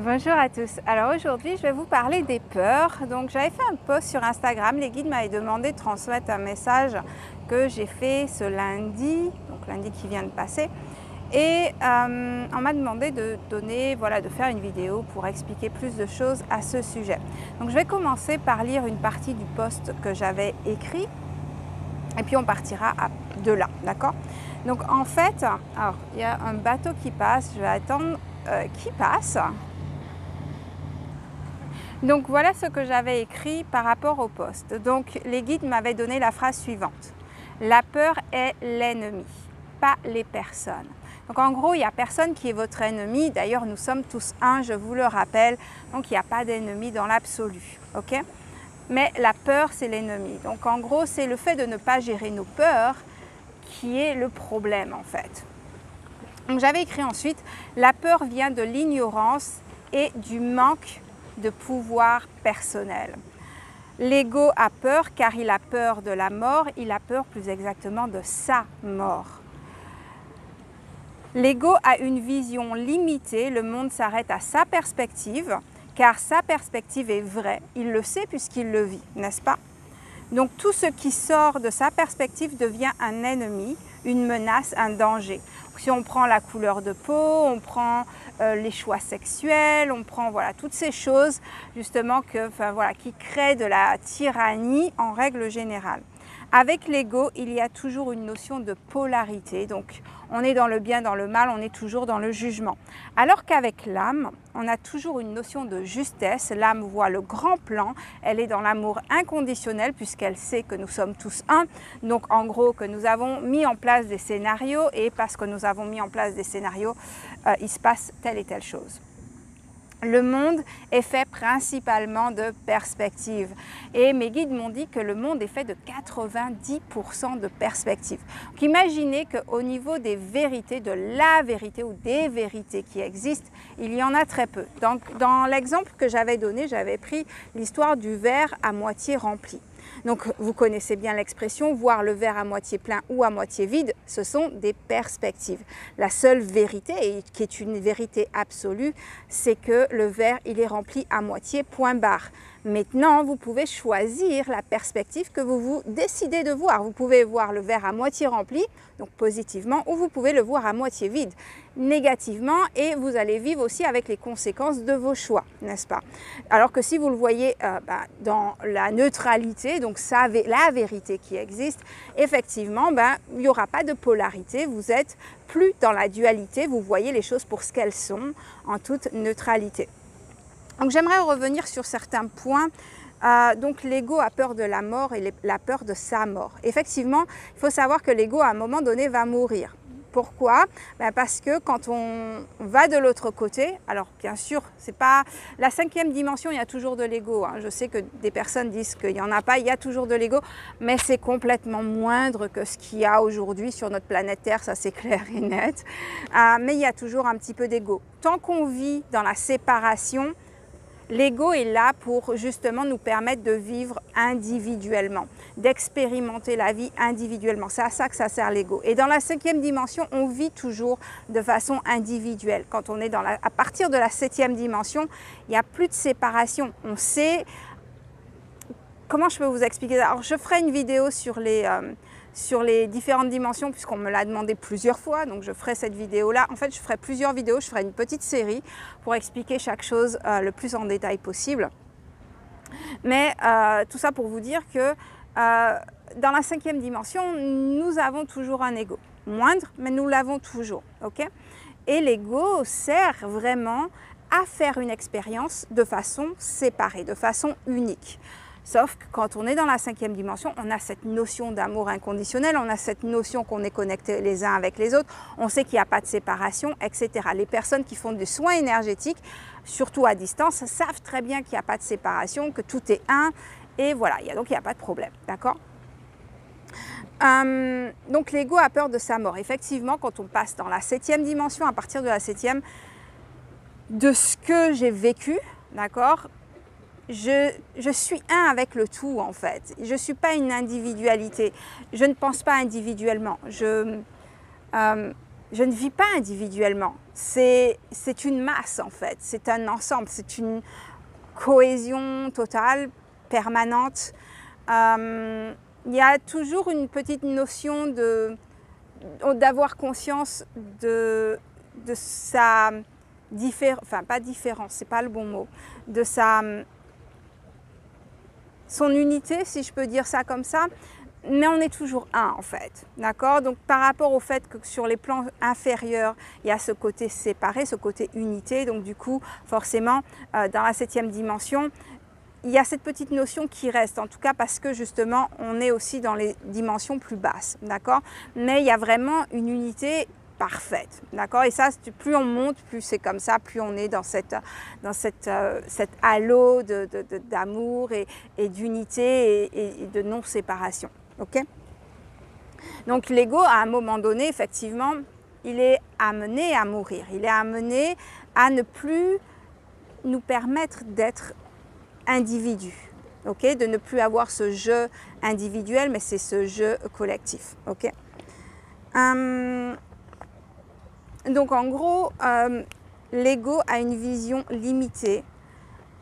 Bonjour à tous. Alors aujourd'hui, je vais vous parler des peurs. Donc j'avais fait un post sur Instagram. Les guides m'avaient demandé de transmettre un message que j'ai fait ce lundi, donc lundi qui vient de passer. Et on m'a demandé de faire une vidéo pour expliquer plus de choses à ce sujet. Donc je vais commencer par lire une partie du post que j'avais écrit et puis on partira de là, d'accord? Donc en fait, alors il y a un bateau qui passe, je vais attendre qu'il passe. Donc voilà ce que j'avais écrit par rapport au post. Donc les guides m'avaient donné la phrase suivante. La peur est l'ennemi, pas les personnes. Donc en gros, il n'y a personne qui est votre ennemi. D'ailleurs, nous sommes tous un, je vous le rappelle. Donc il n'y a pas d'ennemi dans l'absolu. Ok? Mais la peur, c'est l'ennemi. Donc en gros, c'est le fait de ne pas gérer nos peurs qui est le problème en fait. Donc j'avais écrit ensuite, la peur vient de l'ignorance et du manque de pouvoir personnel. L'ego a peur car il a peur de la mort, il a peur plus exactement de sa mort. L'ego a une vision limitée, le monde s'arrête à sa perspective, car sa perspective est vraie, il le sait puisqu'il le vit, n'est-ce pas? Donc tout ce qui sort de sa perspective devient un ennemi, une menace, un danger. Si on prend la couleur de peau, on prend les choix sexuels, on prend toutes ces choses justement qui créent de la tyrannie en règle générale. Avec l'ego, il y a toujours une notion de polarité, donc on est dans le bien, dans le mal, on est toujours dans le jugement. Alors qu'avec l'âme, on a toujours une notion de justesse, l'âme voit le grand plan, elle est dans l'amour inconditionnel puisqu'elle sait que nous sommes tous un, donc en gros que nous avons mis en place des scénarios et parce que nous avons mis en place des scénarios, il se passe telle et telle chose. Le monde est fait principalement de perspectives et mes guides m'ont dit que le monde est fait de 90% de perspectives. Donc imaginez qu'au niveau des vérités, de la vérité ou des vérités qui existent, il y en a très peu. Donc dans l'exemple que j'avais donné, j'avais pris l'histoire du verre à moitié rempli. Donc vous connaissez bien l'expression, voir le verre à moitié plein ou à moitié vide, ce sont des perspectives. La seule vérité, et qui est une vérité absolue, c'est que le verre il est rempli à moitié, point barre. Maintenant, vous pouvez choisir la perspective que vous décidez de voir. Vous pouvez voir le verre à moitié rempli, donc positivement, ou vous pouvez le voir à moitié vide, négativement, et vous allez vivre aussi avec les conséquences de vos choix, n'est-ce pas? Alors que si vous le voyez dans la neutralité, donc la vérité qui existe, effectivement, il n'y aura pas de polarité, vous êtes plus dans la dualité, vous voyez les choses pour ce qu'elles sont, en toute neutralité. Donc j'aimerais revenir sur certains points. Donc l'ego a peur de la mort et la peur de sa mort. Effectivement, il faut savoir que l'ego à un moment donné va mourir. Pourquoi? Parce que quand on va de l'autre côté, alors bien sûr, c'est pas la 5e dimension, il y a toujours de l'ego. Je sais que des personnes disent qu'il n'y en a pas, il y a toujours de l'ego, mais c'est complètement moindre que ce qu'il y a aujourd'hui sur notre planète Terre, ça c'est clair et net. Mais il y a toujours un petit peu d'ego. Tant qu'on vit dans la séparation, l'ego est là pour justement nous permettre de vivre individuellement, d'expérimenter la vie individuellement. C'est à ça que ça sert l'ego. Et dans la 5e dimension, on vit toujours de façon individuelle. Quand on est à partir de la 7e dimension, il n'y a plus de séparation. On sait... Comment je peux vous expliquer ça? Alors, je ferai une vidéo sur les différentes dimensions puisqu'on me l'a demandé plusieurs fois, donc je ferai cette vidéo-là. En fait, je ferai plusieurs vidéos, je ferai une petite série pour expliquer chaque chose le plus en détail possible. Mais tout ça pour vous dire que dans la 5e dimension, nous avons toujours un ego. Moindre, mais nous l'avons toujours. Okay? Et l'ego sert vraiment à faire une expérience de façon séparée, de façon unique. Sauf que quand on est dans la 5e dimension, on a cette notion d'amour inconditionnel, on a cette notion qu'on est connectés les uns avec les autres, on sait qu'il n'y a pas de séparation, etc. Les personnes qui font des soins énergétiques, surtout à distance, savent très bien qu'il n'y a pas de séparation, que tout est un, et voilà, donc il n'y a pas de problème, d'accord? Donc l'ego a peur de sa mort. Effectivement, quand on passe dans la 7e dimension, à partir de la 7e, de ce que j'ai vécu, d'accord, je suis un avec le tout en fait. Je ne suis pas une individualité. Je ne pense pas individuellement. je ne vis pas individuellement. C'est une masse en fait, c'est un ensemble, c'est une cohésion totale, permanente. Il y a toujours une petite notion d'avoir conscience de sa différence, enfin pas différence, c'est pas le bon mot, de son unité, si je peux dire ça comme ça, mais on est toujours un en fait, d'accord? Donc par rapport au fait que sur les plans inférieurs, il y a ce côté séparé, ce côté unité, donc du coup, forcément, dans la 7e dimension, il y a cette petite notion qui reste, en tout cas parce que justement, on est aussi dans les dimensions plus basses, d'accord? Mais il y a vraiment une unité parfaite, d'accord? Et ça, plus on monte, plus c'est comme ça, plus on est dans cet halo d'amour et d'unité et de non-séparation, ok? Donc l'ego, à un moment donné, effectivement, il est amené à mourir, il est amené à ne plus nous permettre d'être individu, okay? De ne plus avoir ce jeu individuel, mais c'est ce jeu collectif. Okay? Donc en gros, l'ego a une vision limitée.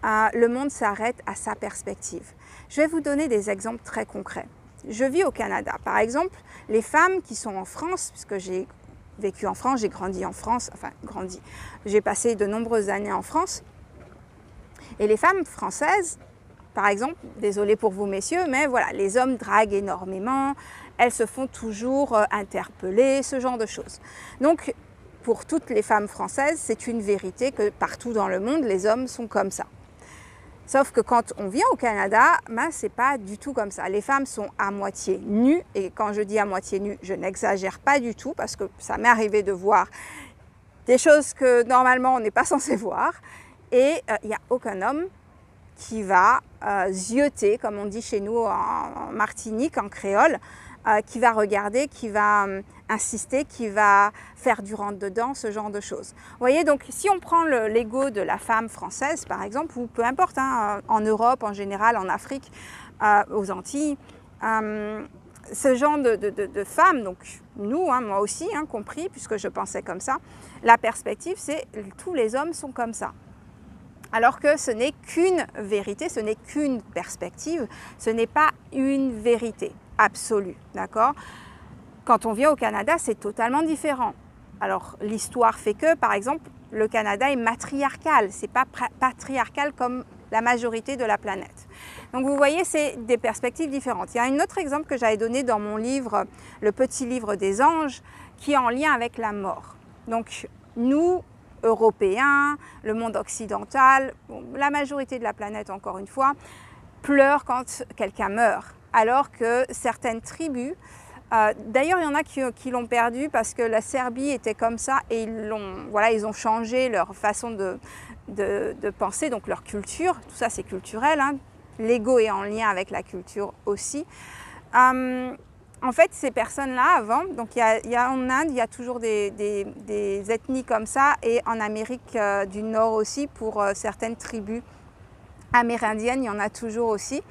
Le monde s'arrête à sa perspective. Je vais vous donner des exemples très concrets. Je vis au Canada. Par exemple, les femmes qui sont en France, puisque j'ai vécu en France, j'ai grandi en France, enfin grandi, j'ai passé de nombreuses années en France. Et les femmes françaises, par exemple, désolée pour vous messieurs, mais voilà, les hommes draguent énormément, elles se font toujours interpeller, ce genre de choses. Donc, pour toutes les femmes françaises, c'est une vérité que partout dans le monde, les hommes sont comme ça. Sauf que quand on vient au Canada, ben, c'est pas du tout comme ça. Les femmes sont à moitié nues, et quand je dis à moitié nues, je n'exagère pas du tout, parce que ça m'est arrivé de voir des choses que normalement on n'est pas censé voir. Et il n'y a aucun homme qui va zioter, comme on dit chez nous en Martinique, en créole, qui va regarder, qui va insister, qui va faire du rentre-dedans, ce genre de choses. Vous voyez, donc si on prend l'ego de la femme française, par exemple, ou peu importe, hein, en Europe en général, en Afrique, aux Antilles, ce genre de femmes, donc nous, hein, moi aussi, hein, compris, puisque je pensais comme ça, la perspective, c'est tous les hommes sont comme ça. Alors que ce n'est qu'une vérité, ce n'est qu'une perspective, ce n'est pas une vérité absolue, d'accord? Quand on vient au Canada, c'est totalement différent. Alors, l'histoire fait que, par exemple, le Canada est matriarcal, c'est pas patriarcal comme la majorité de la planète. Donc, vous voyez, c'est des perspectives différentes. Il y a un autre exemple que j'avais donné dans mon livre, Le Petit Livre des Anges, qui est en lien avec la mort. Donc, nous, Européens, le monde occidental, bon, la majorité de la planète, encore une fois, pleure quand quelqu'un meurt. Alors que certaines tribus, d'ailleurs il y en a qui l'ont perdu parce que la Serbie était comme ça et ils ont changé leur façon de penser, donc leur culture, tout ça c'est culturel, hein. L'ego est en lien avec la culture aussi. En fait, ces personnes-là, avant, donc en Inde, il y a toujours des ethnies comme ça, et en Amérique du Nord aussi, pour certaines tribus amérindiennes, il y en a toujours aussi.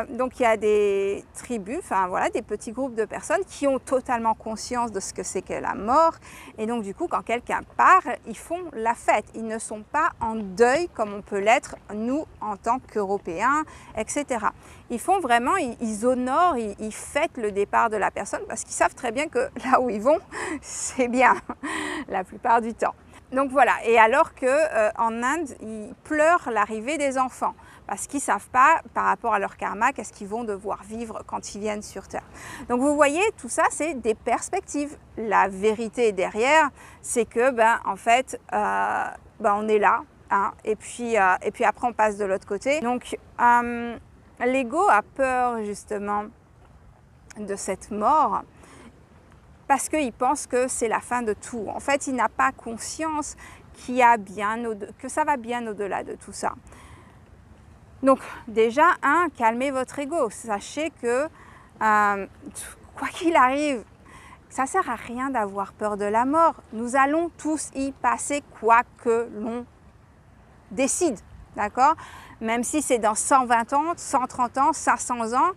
Donc il y a des tribus, enfin voilà, des petits groupes de personnes qui ont totalement conscience de ce que c'est que la mort. Et donc du coup, quand quelqu'un part, ils font la fête. Ils ne sont pas en deuil comme on peut l'être nous en tant qu'Européens, etc. Ils font vraiment, ils honorent, ils fêtent le départ de la personne parce qu'ils savent très bien que là où ils vont, c'est bien la plupart du temps. Donc voilà, et alors qu'en Inde, ils pleurent l'arrivée des enfants parce qu'ils ne savent pas, par rapport à leur karma, qu'est-ce qu'ils vont devoir vivre quand ils viennent sur Terre. Donc vous voyez, tout ça, c'est des perspectives. La vérité derrière, c'est que, en fait, on est là, hein, et puis après, on passe de l'autre côté. Donc, l'ego a peur, justement, de cette mort, parce qu'il pense que c'est la fin de tout. En fait, il n'a pas conscience que ça va bien au-delà de tout ça. Donc déjà, calmez votre ego. Sachez que, quoi qu'il arrive, ça ne sert à rien d'avoir peur de la mort. Nous allons tous y passer quoi que l'on décide, d'accord? Même si c'est dans 120 ans, 130 ans, 500 ans,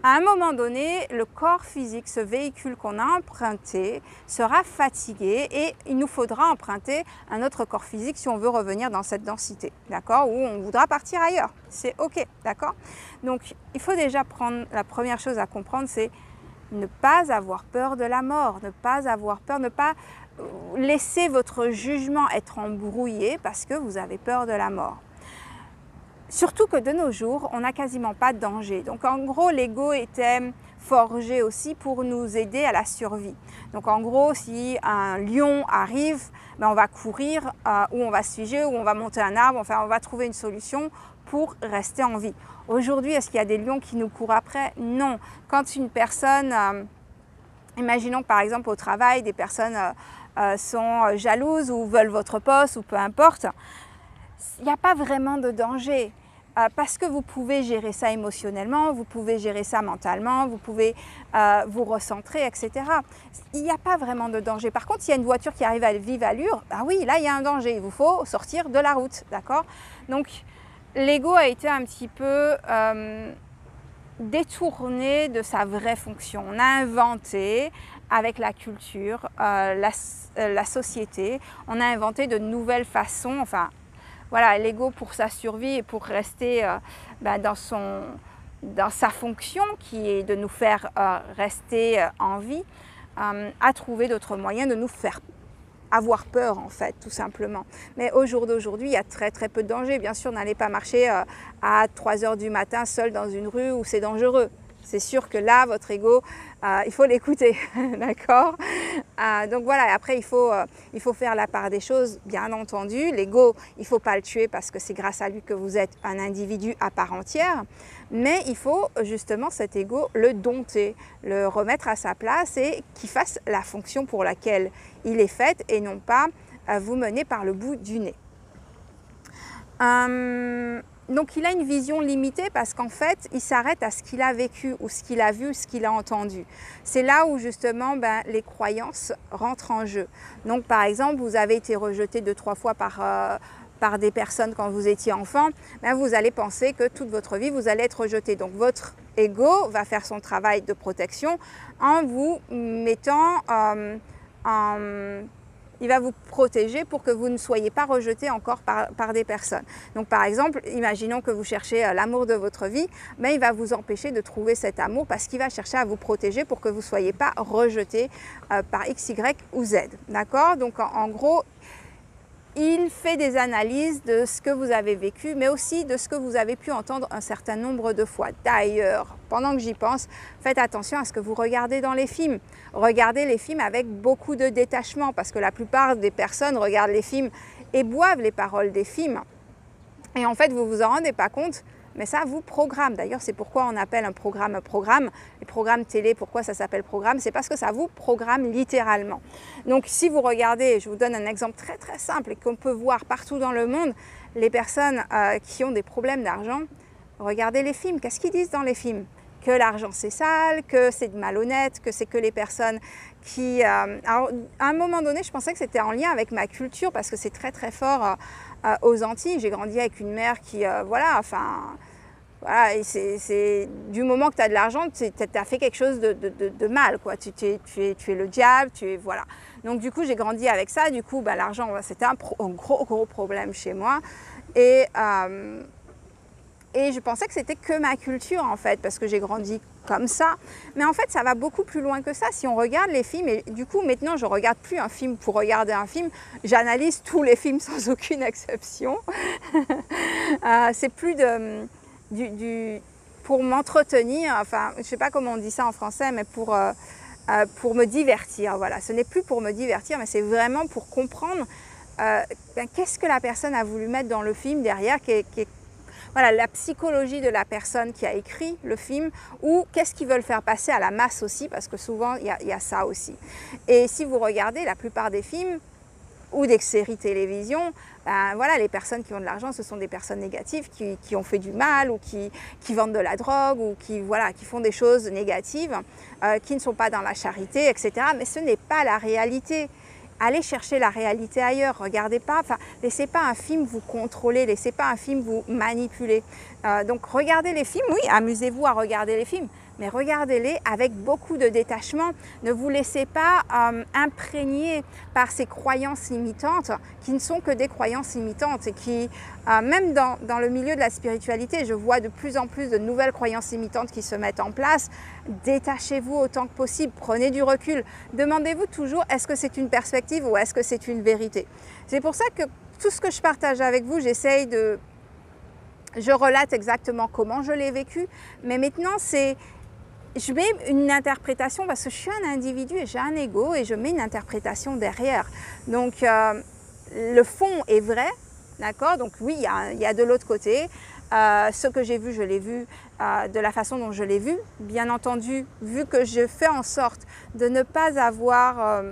À un moment donné, le corps physique, ce véhicule qu'on a emprunté, sera fatigué et il nous faudra emprunter un autre corps physique si on veut revenir dans cette densité, d'accord? Ou on voudra partir ailleurs, c'est OK, d'accord? Donc, il faut déjà prendre, la première chose à comprendre, c'est ne pas avoir peur de la mort, ne pas avoir peur, ne pas laisser votre jugement être embrouillé parce que vous avez peur de la mort. Surtout que de nos jours, on n'a quasiment pas de danger. Donc en gros, l'ego était forgé aussi pour nous aider à la survie. Donc en gros, si un lion arrive, ben on va courir ou on va se figer ou on va monter un arbre, enfin on va trouver une solution pour rester en vie. Aujourd'hui, est-ce qu'il y a des lions qui nous courent après? Non. Quand une personne, imaginons par exemple au travail, des personnes sont jalouses ou veulent votre poste ou peu importe, il n'y a pas vraiment de danger parce que vous pouvez gérer ça émotionnellement, vous pouvez gérer ça mentalement, vous pouvez vous recentrer, etc. Il n'y a pas vraiment de danger. Par contre, s'il y a une voiture qui arrive à vive allure, bah oui, là il y a un danger, il vous faut sortir de la route, d'accord? Donc l'ego a été un petit peu détourné de sa vraie fonction. On a inventé avec la culture, la société, on a inventé de nouvelles façons, enfin voilà, l'ego pour sa survie et pour rester dans sa fonction qui est de nous faire rester en vie, a trouvé d'autres moyens de nous faire avoir peur en fait, tout simplement. Mais au jour d'aujourd'hui, il y a très peu de danger. Bien sûr, n'allez pas marcher à 3 h du matin seul dans une rue où c'est dangereux. C'est sûr que là, votre ego, il faut l'écouter, d'accord? Donc voilà, après, il faut faire la part des choses, bien entendu. L'ego, il ne faut pas le tuer parce que c'est grâce à lui que vous êtes un individu à part entière. Mais il faut justement, cet ego, le dompter, le remettre à sa place et qu'il fasse la fonction pour laquelle il est fait et non pas vous mener par le bout du nez. Donc il a une vision limitée parce qu'en fait, il s'arrête à ce qu'il a vécu ou ce qu'il a vu, ce qu'il a entendu. C'est là où justement les croyances rentrent en jeu. Donc par exemple, vous avez été rejeté 2-3 fois par des personnes quand vous étiez enfant, vous allez penser que toute votre vie, vous allez être rejeté. Donc votre ego va faire son travail de protection en vous mettant il va vous protéger pour que vous ne soyez pas rejeté encore par des personnes. Donc par exemple, imaginons que vous cherchez l'amour de votre vie, il va vous empêcher de trouver cet amour parce qu'il va chercher à vous protéger pour que vous ne soyez pas rejeté par X, Y ou Z. D'accord? Donc en gros, il fait des analyses de ce que vous avez vécu, mais aussi de ce que vous avez pu entendre un certain nombre de fois. D'ailleurs, pendant que j'y pense, faites attention à ce que vous regardez dans les films. Regardez les films avec beaucoup de détachement, parce que la plupart des personnes regardent les films et boivent les paroles des films. Et en fait, vous ne vous en rendez pas compte, mais ça vous programme. D'ailleurs, c'est pourquoi on appelle un programme. Les programmes télé, pourquoi ça s'appelle programme? C'est parce que ça vous programme littéralement. Donc, si vous regardez, je vous donne un exemple très simple et qu'on peut voir partout dans le monde, les personnes qui ont des problèmes d'argent, regardez les films. Qu'est-ce qu'ils disent dans les films? Que l'argent c'est sale, que c'est malhonnête, que c'est que les personnes qui... Alors, à un moment donné, je pensais que c'était en lien avec ma culture parce que c'est très fort aux Antilles. J'ai grandi avec une mère qui, voilà, c'est du moment que tu as de l'argent, tu as fait quelque chose de mal, quoi. Tu es le diable, voilà. Donc du coup, j'ai grandi avec ça. Du coup, l'argent, c'était un gros problème chez moi. Et je pensais que c'était que ma culture en fait, parce que j'ai grandi comme ça. Mais en fait, ça va beaucoup plus loin que ça. Si on regarde les films, et du coup, maintenant, je ne regarde plus un film pour regarder un film. J'analyse tous les films sans aucune exception. C'est plus pour m'entretenir, enfin, je ne sais pas comment on dit ça en français, mais pour me divertir. Voilà, ce n'est plus pour me divertir, mais c'est vraiment pour comprendre qu'est-ce que la personne a voulu mettre dans le film derrière, voilà, la psychologie de la personne qui a écrit le film, ou qu'est-ce qu'ils veulent faire passer à la masse aussi, parce que souvent il y a ça aussi. Et si vous regardez la plupart des films ou des séries télévision, voilà, les personnes qui ont de l'argent, ce sont des personnes négatives qui ont fait du mal ou qui vendent de la drogue ou qui font des choses négatives, qui ne sont pas dans la charité, etc. Mais ce n'est pas la réalité. Allez chercher la réalité ailleurs, regardez pas, laissez pas un film vous contrôler, laissez pas un film vous manipuler. Donc regardez les films, oui, amusez-vous à regarder les films, mais regardez-les avec beaucoup de détachement. Ne vous laissez pas imprégner par ces croyances limitantes qui ne sont que des croyances limitantes et qui, même dans le milieu de la spiritualité, je vois de plus en plus de nouvelles croyances limitantes qui se mettent en place. Détachez-vous autant que possible, prenez du recul. Demandez-vous toujours, est-ce que c'est une perspective ou est-ce que c'est une vérité? C'est pour ça que tout ce que je partage avec vous, je relate exactement comment je l'ai vécu, mais maintenant je mets une interprétation parce que je suis un individu et j'ai un ego et je mets une interprétation derrière. Donc le fond est vrai, d'accord? Donc oui, il y a de l'autre côté. Ce que j'ai vu, je l'ai vu de la façon dont je l'ai vu. Bien entendu, vu que je fais en sorte de ne pas avoir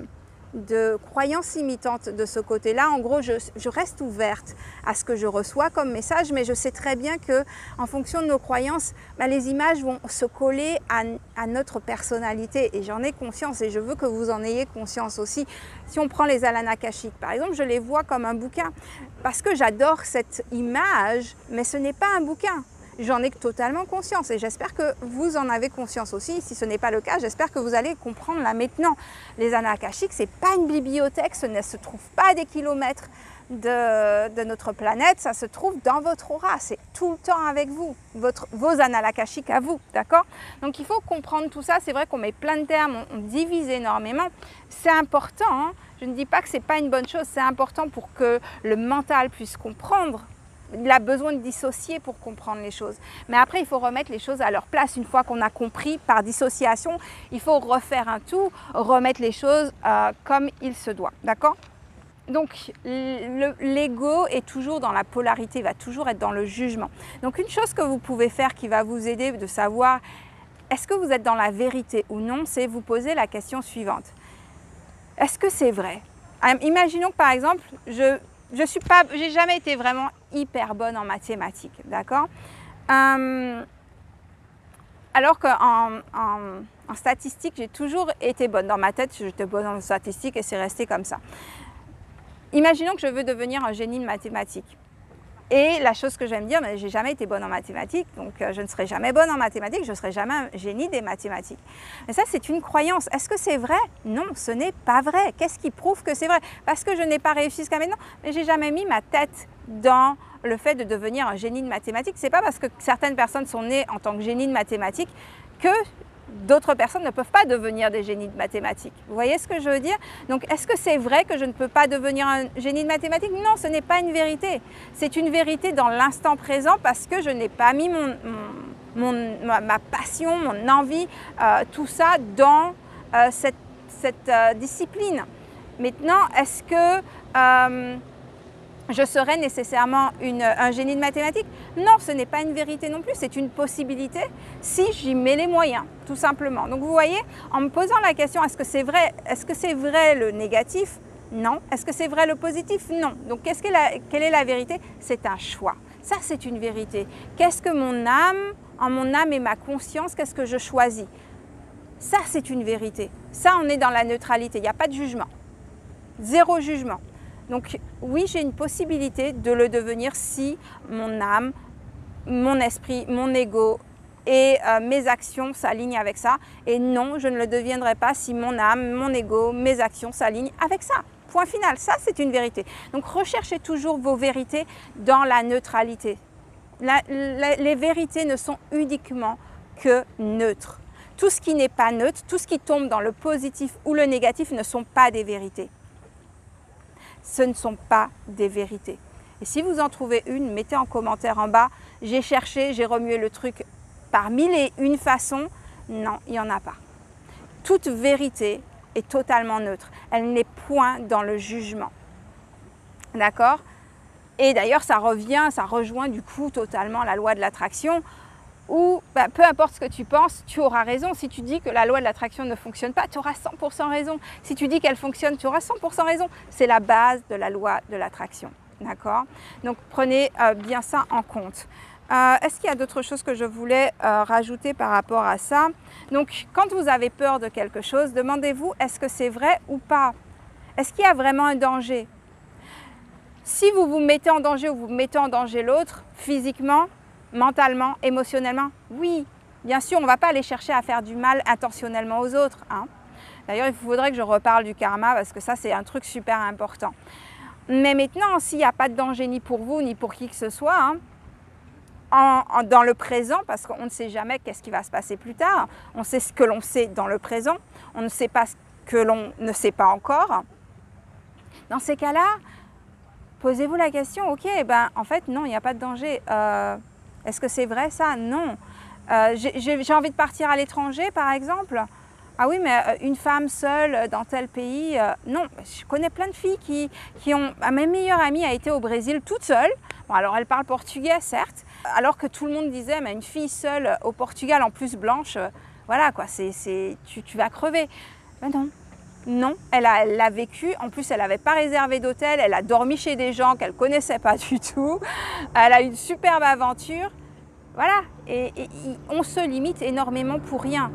de croyances limitantes de ce côté-là. En gros, je reste ouverte à ce que je reçois comme message, mais je sais très bien que en fonction de nos croyances, les images vont se coller à notre personnalité et j'en ai conscience et je veux que vous en ayez conscience aussi. Si on prend les Alana Akashiques, par exemple, je les vois comme un bouquin parce que j'adore cette image, mais ce n'est pas un bouquin. J'en ai totalement conscience et j'espère que vous en avez conscience aussi. Si ce n'est pas le cas, j'espère que vous allez comprendre là maintenant. Les Alana Akashiques, ce n'est pas une bibliothèque, ce ne se trouve pas à des kilomètres de notre planète, ça se trouve dans votre aura, c'est tout le temps avec vous, vos Alana Akashiques à vous, d'accord? Donc il faut comprendre tout ça, c'est vrai qu'on met plein de termes, on divise énormément, c'est important, hein? Je ne dis pas que ce n'est pas une bonne chose, c'est important pour que le mental puisse comprendre. Il a besoin de dissocier pour comprendre les choses. Mais après, il faut remettre les choses à leur place. Une fois qu'on a compris par dissociation, il faut refaire un tout, remettre les choses comme il se doit. D'accord? Donc, l'ego est toujours dans la polarité, va toujours être dans le jugement. Donc, une chose que vous pouvez faire qui va vous aider de savoir est-ce que vous êtes dans la vérité ou non, c'est vous poser la question suivante. Est-ce que c'est vrai? Imaginons que, par exemple, j'ai jamais été vraiment hyper bonne en mathématiques, d'accord? Alors qu'en statistique, j'ai toujours été bonne. Dans ma tête, j'étais bonne en statistique et c'est resté comme ça. Imaginons que je veux devenir un génie de mathématiques. Et la chose que je vais me dire, mais j'ai jamais été bonne en mathématiques, donc je ne serai jamais bonne en mathématiques, je ne serai jamais un génie des mathématiques. Mais ça, c'est une croyance. Est-ce que c'est vrai? Non, ce n'est pas vrai. Qu'est-ce qui prouve que c'est vrai? Parce que je n'ai pas réussi jusqu'à maintenant, mais j'ai jamais mis ma tête dans le fait de devenir un génie de mathématiques. C'est pas parce que certaines personnes sont nées en tant que génie de mathématiques que d'autres personnes ne peuvent pas devenir des génies de mathématiques. Vous voyez ce que je veux dire? Donc, est-ce que c'est vrai que je ne peux pas devenir un génie de mathématiques? Non, ce n'est pas une vérité. C'est une vérité dans l'instant présent parce que je n'ai pas mis ma passion, mon envie, tout ça dans cette discipline. Maintenant, est-ce que je serai nécessairement un génie de mathématiques? Non, ce n'est pas une vérité non plus, c'est une possibilité si j'y mets les moyens, tout simplement. Donc vous voyez, en me posant la question, est-ce que c'est vrai le négatif? Non. Est-ce que c'est vrai le positif? Non. Donc quelle est la vérité? C'est un choix. Ça, c'est une vérité. Qu'est-ce que en mon âme et ma conscience, qu'est-ce que je choisis? Ça, c'est une vérité. Ça, on est dans la neutralité, il n'y a pas de jugement. Zéro jugement. Donc oui, j'ai une possibilité de le devenir si mon âme, mon esprit, mon ego et mes actions s'alignent avec ça. Et non, je ne le deviendrai pas si mon âme, mon ego, mes actions s'alignent avec ça. Point final, ça c'est une vérité. Donc recherchez toujours vos vérités dans la neutralité. Les vérités ne sont uniquement que neutres. Tout ce qui n'est pas neutre, tout ce qui tombe dans le positif ou le négatif ne sont pas des vérités. Ce ne sont pas des vérités. Et si vous en trouvez une, mettez en commentaire en bas. J'ai cherché, j'ai remué le truc par 1001 façons. Non, il n'y en a pas. Toute vérité est totalement neutre. Elle n'est point dans le jugement. D'accord? Et d'ailleurs, ça rejoint du coup totalement la loi de l'attraction où peu importe ce que tu penses, tu auras raison. Si tu dis que la loi de l'attraction ne fonctionne pas, tu auras 100% raison. Si tu dis qu'elle fonctionne, tu auras 100% raison. C'est la base de la loi de l'attraction. D'accord? Donc prenez bien ça en compte. Est-ce qu'il y a d'autres choses que je voulais rajouter par rapport à ça? Donc quand vous avez peur de quelque chose, demandez-vous est-ce que c'est vrai ou pas? Est-ce qu'il y a vraiment un danger? Si vous vous mettez en danger ou vous mettez en danger l'autre, physiquement, mentalement, émotionnellement, oui, Bien sûr, on ne va pas aller chercher à faire du mal intentionnellement aux autres, hein. D'ailleurs, il faudrait que je reparle du karma parce que ça, c'est un truc super important. Mais maintenant, s'il n'y a pas de danger ni pour vous, ni pour qui que ce soit, hein, dans le présent, parce qu'on ne sait jamais qu'est-ce qui va se passer plus tard, on sait ce que l'on sait dans le présent, on ne sait pas ce que l'on ne sait pas encore. Dans ces cas-là, posez-vous la question, ok, ben, en fait, non, il n'y a pas de danger. Est-ce que c'est vrai ça? Non. J'ai envie de partir à l'étranger, par exemple. Ah oui, mais une femme seule dans tel pays, non. Je connais plein de filles qui ont... Ma meilleure amie a été au Brésil toute seule. Bon, alors elle parle portugais, certes, alors que tout le monde disait, mais une fille seule au Portugal, en plus blanche, voilà quoi, tu vas crever. Mais non. Non, elle l'a vécu. En plus, elle n'avait pas réservé d'hôtel. Elle a dormi chez des gens qu'elle ne connaissait pas du tout. Elle a eu une superbe aventure. Voilà. Et on se limite énormément pour rien.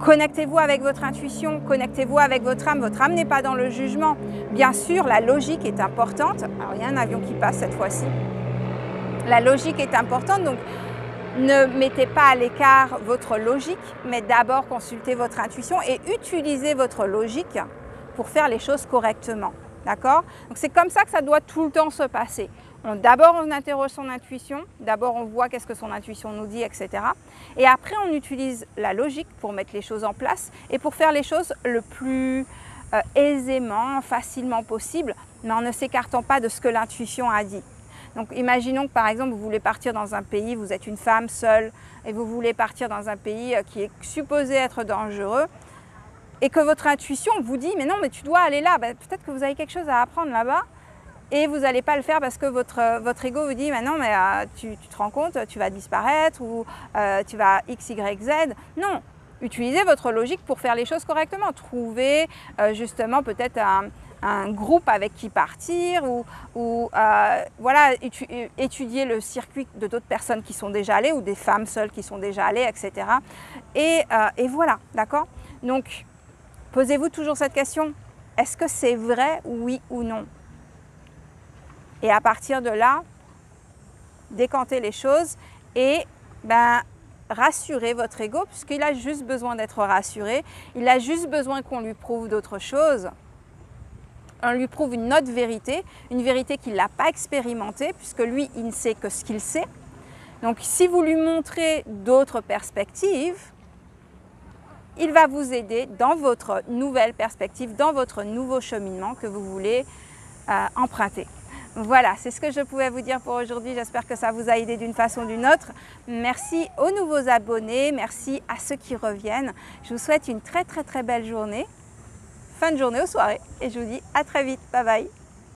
Connectez-vous avec votre intuition, connectez-vous avec votre âme. Votre âme n'est pas dans le jugement. Bien sûr, la logique est importante. Alors, il y a un avion qui passe cette fois-ci. La logique est importante, donc ne mettez pas à l'écart votre logique, mais d'abord consultez votre intuition et utilisez votre logique pour faire les choses correctement. D'accord? Donc c'est comme ça que ça doit tout le temps se passer. D'abord on interroge son intuition, d'abord on voit qu'est-ce que son intuition nous dit, etc. Et après on utilise la logique pour mettre les choses en place et pour faire les choses le plus aisément, facilement possible, mais en ne s'écartant pas de ce que l'intuition a dit. Donc imaginons que par exemple vous voulez partir dans un pays, vous êtes une femme seule et vous voulez partir dans un pays qui est supposé être dangereux et que votre intuition vous dit mais non mais tu dois aller là, ben, peut-être que vous avez quelque chose à apprendre là-bas et vous n'allez pas le faire parce que votre ego vous dit mais non mais tu te rends compte, tu vas disparaître ou tu vas X, Y, Z. Non, utilisez votre logique pour faire les choses correctement, trouvez justement peut-être un groupe avec qui partir ou voilà, étudier le circuit de d'autres personnes qui sont déjà allées ou des femmes seules qui sont déjà allées, etc. Et voilà, d'accord? Donc, posez-vous toujours cette question, est-ce que c'est vrai, oui ou non? Et à partir de là, décantez les choses et rassurez votre ego puisqu'il a juste besoin d'être rassuré, il a juste besoin qu'on lui prouve d'autres choses. On lui prouve une autre vérité, une vérité qu'il n'a pas expérimentée, puisque lui, il ne sait que ce qu'il sait. Donc, si vous lui montrez d'autres perspectives, il va vous aider dans votre nouvelle perspective, dans votre nouveau cheminement que vous voulez emprunter. Voilà, c'est ce que je pouvais vous dire pour aujourd'hui. J'espère que ça vous a aidé d'une façon ou d'une autre. Merci aux nouveaux abonnés, merci à ceux qui reviennent. Je vous souhaite une très belle journée. Fin de journée aux soirées et je vous dis à très vite. Bye bye.